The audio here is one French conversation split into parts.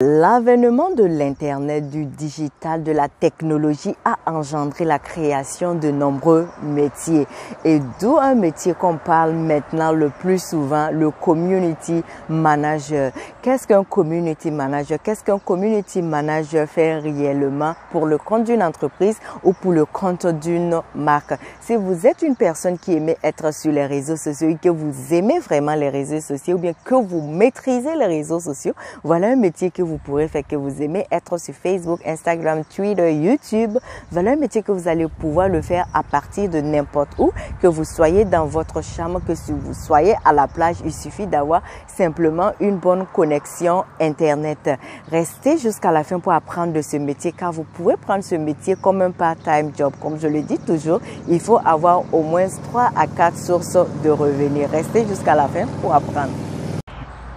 L'avènement de l'Internet, du digital, de la technologie a engendré la création de nombreux métiers. Et d'où un métier qu'on parle maintenant le plus souvent, le community manager. Qu'est-ce qu'un community manager? Qu'est-ce qu'un community manager fait réellement pour le compte d'une entreprise ou pour le compte d'une marque? Si vous êtes une personne qui aimait être sur les réseaux sociaux et que vous aimez vraiment les réseaux sociaux ou bien que vous maîtrisez les réseaux sociaux, voilà un métier que vous pourrez faire, que vous aimez être sur Facebook, Instagram, Twitter, YouTube. Voilà un métier que vous allez pouvoir le faire à partir de n'importe où, que vous soyez dans votre chambre, que si vous soyez à la plage, il suffit d'avoir simplement une bonne connexion Internet. Restez jusqu'à la fin pour apprendre de ce métier, car vous pouvez prendre ce métier comme un part-time job. Comme je le dis toujours, il faut avoir au moins 3 à 4 sources de revenus. Restez jusqu'à la fin pour apprendre.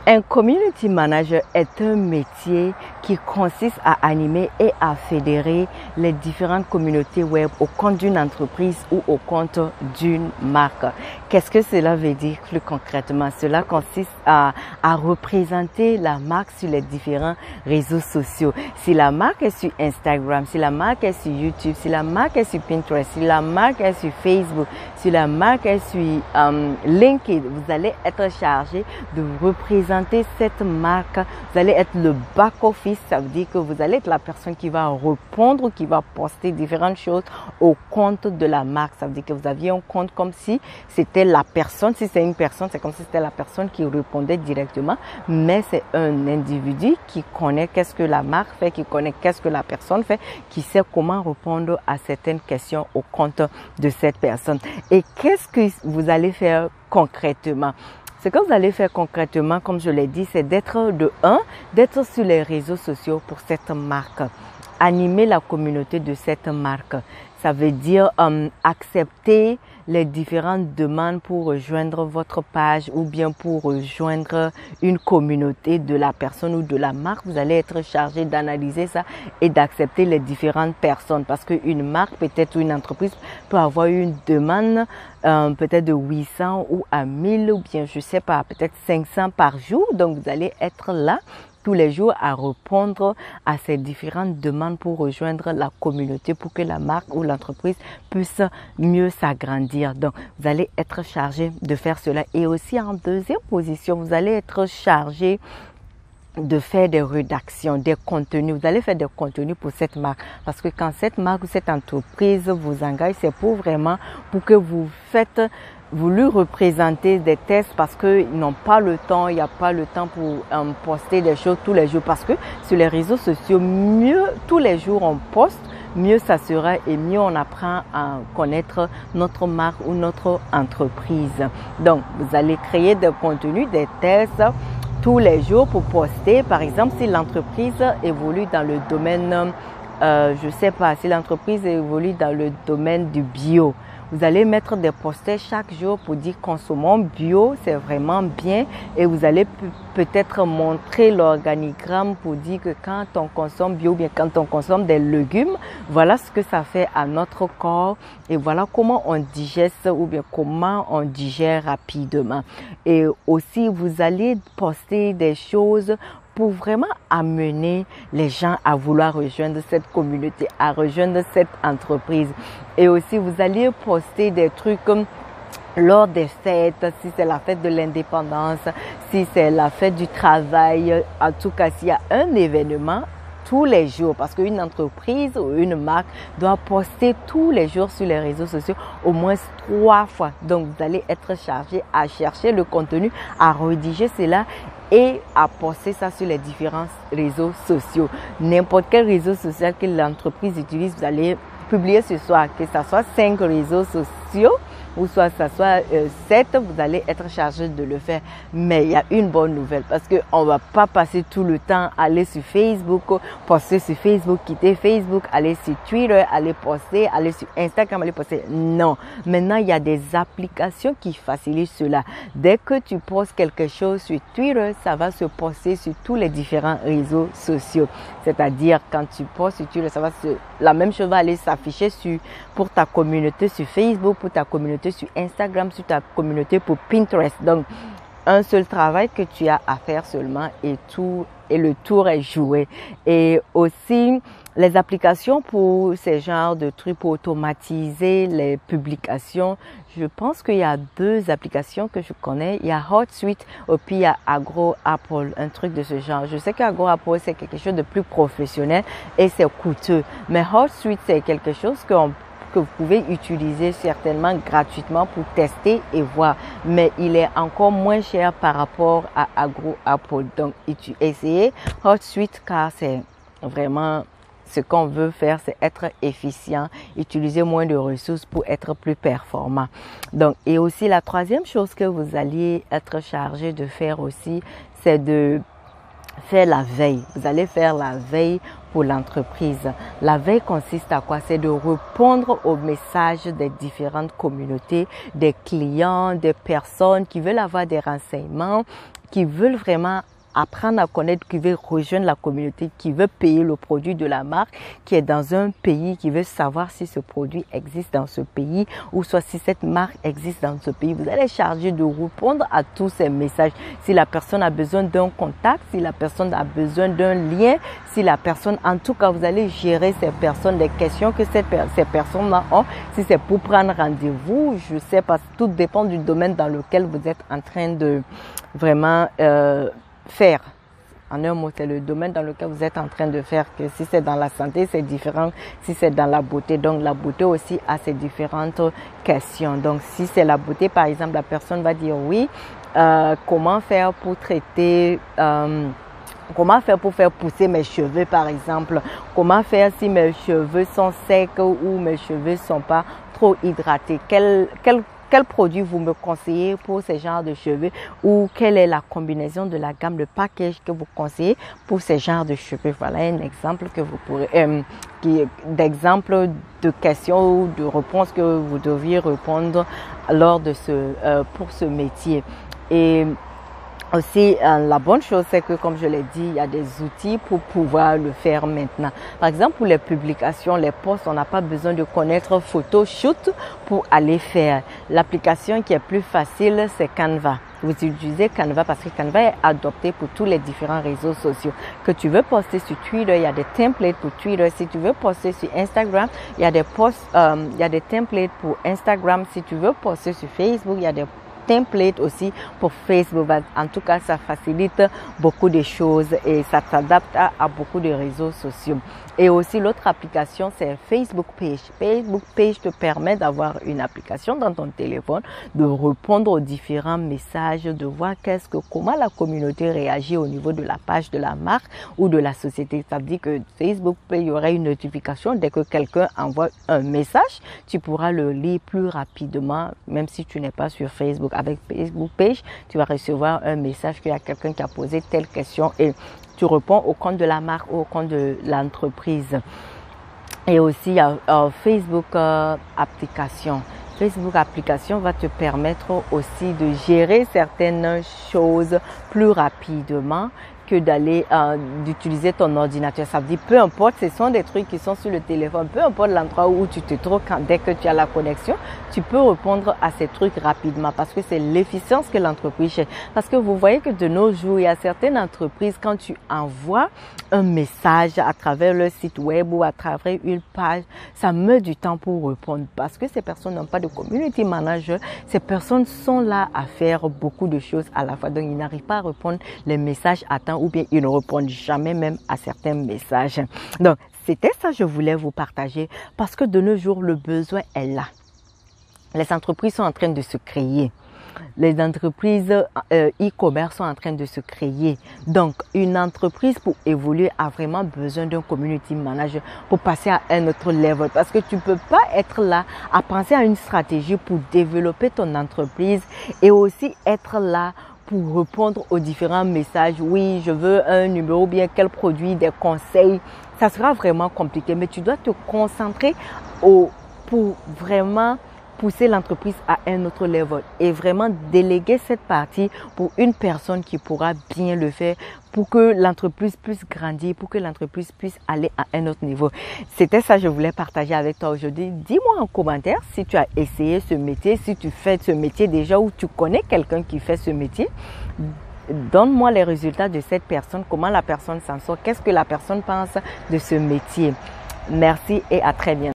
Un community manager est un métier qui consiste à animer et à fédérer les différentes communautés web au compte d'une entreprise ou au compte d'une marque. Qu'est-ce que cela veut dire plus concrètement? Cela consiste à représenter la marque sur les différents réseaux sociaux. Si la marque est sur Instagram, si la marque est sur YouTube, si la marque est sur Pinterest, si la marque est sur Facebook, si la marque est sur LinkedIn, vous allez être chargé de représenter cette marque. Vous allez être le back-office, ça veut dire que vous allez être la personne qui va répondre, qui va poster différentes choses au compte de la marque. Ça veut dire que vous aviez un compte comme si c'était la personne. Si c'est une personne, c'est comme si c'était la personne qui répondait directement, mais c'est un individu qui connaît qu'est-ce que la marque fait, qui connaît qu'est-ce que la personne fait, qui sait comment répondre à certaines questions au compte de cette personne. Et qu'est-ce que vous allez faire concrètement? Ce que vous allez faire concrètement, comme je l'ai dit, c'est d'être d'être sur les réseaux sociaux pour cette marque. Animer la communauté de cette marque. Ça veut dire accepter les différentes demandes pour rejoindre votre page ou bien pour rejoindre une communauté de la personne ou de la marque. Vous allez être chargé d'analyser ça et d'accepter les différentes personnes, parce qu'une marque, peut-être une entreprise, peut avoir une demande peut-être de 800 ou à 1000 ou bien je sais pas, peut-être 500 par jour. Donc vous allez être là tous les jours à répondre à ces différentes demandes pour rejoindre la communauté, pour que la marque ou l'entreprise puisse mieux s'agrandir. Donc, vous allez être chargé de faire cela. Et aussi, en deuxième position, vous allez être chargé de faire des rédactions, des contenus. Vous allez faire des contenus pour cette marque. Parce que quand cette marque ou cette entreprise vous engage, c'est pour vraiment pour que vous lui représentez des tests, parce qu'ils n'ont pas le temps, il n'y a pas le temps pour poster des choses tous les jours. Parce que sur les réseaux sociaux, mieux tous les jours on poste, mieux ça sera et mieux on apprend à connaître notre marque ou notre entreprise. Donc, vous allez créer des contenus, des tests tous les jours pour poster. Par exemple, si l'entreprise évolue dans le domaine, je sais pas, si l'entreprise évolue dans le domaine du bio, vous allez mettre des posters chaque jour pour dire consommons bio, c'est vraiment bien. Et vous allez peut-être montrer l'organigramme pour dire que quand on consomme bio, bien quand on consomme des légumes, voilà ce que ça fait à notre corps et voilà comment on digeste ou bien comment on digère rapidement. Et aussi, vous allez poster des choses pour vraiment amener les gens à vouloir rejoindre cette communauté, à rejoindre cette entreprise. Et aussi, vous allez poster des trucs comme lors des fêtes, si c'est la fête de l'indépendance, si c'est la fête du travail, en tout cas, s'il y a un événement, tous les jours, parce qu'une entreprise ou une marque doit poster tous les jours sur les réseaux sociaux au moins 3 fois. Donc, vous allez être chargé à chercher le contenu, à rédiger cela et à poster ça sur les différents réseaux sociaux. N'importe quel réseau social que l'entreprise utilise, vous allez publier ce soir, que ce soit 5 réseaux sociaux ou soit ça soit 7, vous allez être chargé de le faire. Mais il y a une bonne nouvelle, parce que on va pas passer tout le temps à aller sur Facebook, poster sur Facebook, quitter Facebook, aller sur Twitter, aller poster, aller sur Instagram, aller poster. Non. Maintenant, il y a des applications qui facilitent cela. Dès que tu postes quelque chose sur Twitter, ça va se poster sur tous les différents réseaux sociaux. C'est-à-dire, quand tu postes sur Twitter, la même chose va aller s'afficher pour ta communauté sur Facebook, pour ta communauté sur Instagram, sur ta communauté pour Pinterest. Donc, un seul travail que tu as à faire seulement et le tour est joué. Et aussi, les applications pour ces genres de trucs pour automatiser les publications, je pense qu'il y a 2 applications que je connais. Il y a HotSuite et puis il y a AgroApple, un truc de ce genre. Je sais qu'AgroApple, c'est quelque chose de plus professionnel et c'est coûteux. Mais HotSuite, c'est quelque chose que vous pouvez utiliser certainement gratuitement pour tester et voir. Mais il est encore moins cher par rapport à AgroApple. Donc, essayez HotSuite car c'est vraiment ce qu'on veut faire, c'est être efficient, utiliser moins de ressources pour être plus performant. Donc, et aussi la 3e chose que vous alliez être chargé de faire aussi, c'est de faire la veille. Vous allez faire la veille pour l'entreprise. La veille consiste à quoi? C'est de répondre aux messages des différentes communautés, des clients, des personnes qui veulent avoir des renseignements, qui veulent vraiment apprendre à connaître, qui veut rejoindre la communauté, qui veut payer le produit de la marque, qui est dans un pays, qui veut savoir si ce produit existe dans ce pays ou soit si cette marque existe dans ce pays. Vous allez charger de répondre à tous ces messages. Si la personne a besoin d'un contact, si la personne a besoin d'un lien, si la personne, en tout cas, vous allez gérer ces personnes, les questions que ces personnes-là ont. Si c'est pour prendre rendez-vous, je sais pas, tout dépend du domaine dans lequel vous êtes en train de vraiment faire. En un mot, c'est le domaine dans lequel vous êtes en train de faire. Que si c'est dans la santé, c'est différent. Si c'est dans la beauté, donc la beauté aussi a ses différentes questions. Donc, si c'est la beauté, par exemple, la personne va dire oui. Comment faire pour traiter comment faire pour faire pousser mes cheveux, par exemple? Comment faire si mes cheveux sont secs ou mes cheveux sont pas trop hydratés? Quel produit vous me conseillez pour ces genres de cheveux ou quelle est la combinaison de la gamme de package que vous conseillez pour ces genres de cheveux? Voilà un exemple que vous pourrez, d'exemple de questions ou de réponses que vous deviez répondre lors de pour ce métier. Et aussi, la bonne chose, c'est que, comme je l'ai dit, il y a des outils pour pouvoir le faire maintenant. Par exemple, pour les publications, les posts, on n'a pas besoin de connaître Photoshoot pour aller faire. L'application qui est plus facile, c'est Canva. Vous utilisez Canva parce que Canva est adopté pour tous les différents réseaux sociaux. Que tu veux poster sur Twitter, il y a des templates pour Twitter. Si tu veux poster sur Instagram, il y a des templates pour Instagram. Si tu veux poster sur Facebook, il y a des template aussi pour Facebook. En tout cas, ça facilite beaucoup de choses et ça s'adapte à beaucoup de réseaux sociaux. Et aussi, l'autre application, c'est Facebook Page. Facebook Page te permet d'avoir une application dans ton téléphone, de répondre aux différents messages, de voir comment la communauté réagit au niveau de la page de la marque ou de la société. Ça veut dire que Facebook Page, il y aura une notification dès que quelqu'un envoie un message, tu pourras le lire plus rapidement, même si tu n'es pas sur Facebook. Avec Facebook Page, tu vas recevoir un message qu'il y a quelqu'un qui a posé telle question et tu réponds au compte de la marque ou au compte de l'entreprise. Et aussi, il y a Facebook Application. Facebook Application va te permettre aussi de gérer certaines choses plus rapidement que d'utiliser ton ordinateur. Ça veut dire, peu importe, ce sont des trucs qui sont sur le téléphone, peu importe l'endroit où tu te trouves, dès que tu as la connexion, tu peux répondre à ces trucs rapidement parce que c'est l'efficience que l'entreprise cherche. Parce que vous voyez que de nos jours, il y a certaines entreprises, quand tu envoies un message à travers le site web ou à travers une page, ça met du temps pour répondre parce que ces personnes n'ont pas de community manager. Ces personnes sont là à faire beaucoup de choses à la fois. Donc, ils n'arrivent pas à répondre les messages à temps ou bien ils ne répondent jamais même à certains messages. Donc, c'était ça que je voulais vous partager parce que de nos jours, le besoin est là. Les entreprises sont en train de se créer. Les entreprises e-commerce sont en train de se créer. Donc, une entreprise pour évoluer a vraiment besoin d'un community manager pour passer à un autre level. Parce que tu ne peux pas être là à penser à une stratégie pour développer ton entreprise et aussi être là pour répondre aux différents messages. Oui, je veux un numéro, bien quel produit, des conseils. Ça sera vraiment compliqué, mais tu dois te concentrer pour vraiment pousser l'entreprise à un autre level et vraiment déléguer cette partie pour une personne qui pourra bien le faire pour que l'entreprise puisse grandir, pour que l'entreprise puisse aller à un autre niveau. C'était ça que je voulais partager avec toi aujourd'hui. Dis-moi en commentaire si tu as essayé ce métier, si tu fais ce métier déjà ou tu connais quelqu'un qui fait ce métier. Donne-moi les résultats de cette personne, comment la personne s'en sort, qu'est-ce que la personne pense de ce métier. Merci et à très bientôt.